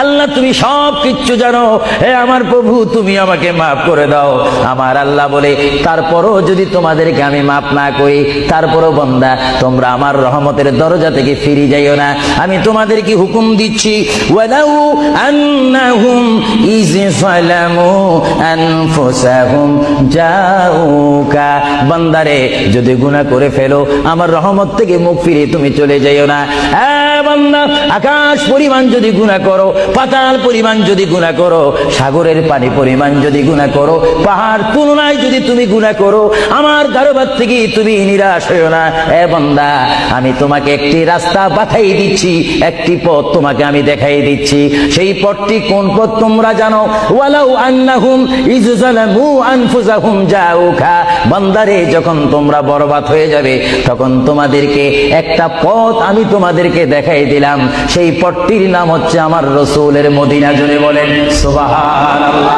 আল্লাহ তুমি সব কিচ্ছু জানো, হে আমার প্রভু তুমি আমাকে মাফ করে দাও। আমার আল্লাহ বলে তারপরও যদি তোমাদেরকে আমি মাফ না করি, তারপরও বান্দা তোমরা আমার রহমতের দরজা থেকে ফিরে যাইও না। আমি তোমাদেরকে হুকুম দিচ্ছি, ওয়ালাউ আন্নাহুম ইয যালামু আনফুসাহুম জাউকা, বান্দারে যদি গুনাহ করে ফেলো আমার রহমত থেকে মুখ ফিরে তুমি চলে যাইও না। বান্দা আকাশ পরিমাণ যদি গুনাহ করো, পাতাল পরিমাণ যদি গুনাহ করো, সাগরের পানি পরিমাণ যদি গুনাহ করো, পাহাড় তুলনায় যদি তুমি গুনাহ করো, আমার দরবার থেকে তুমি নিরাশ হইও না। বান্দা আমি তোমাকে একটি রাস্তা বাতাই দিচ্ছি, একটি পথ তোমাকে আমি দেখাই দিচ্ছি। সেই পথটি কোন পথ তোমরা জানো? ওয়ালাউ আন্নাহুম ইয যালামু আনফুসাহুম জাউকা, বান্দারে যখন তোমরা বরবাদ হয়ে যাবে তখন তোমাদেরকে একটা পথ আমি তোমাদেরকে দেখাই দিলাম, সেই পথটির নাম হচ্ছে আমার রাসূলের মদিনা। জুড়ে বলেন সুবহানাল্লাহ।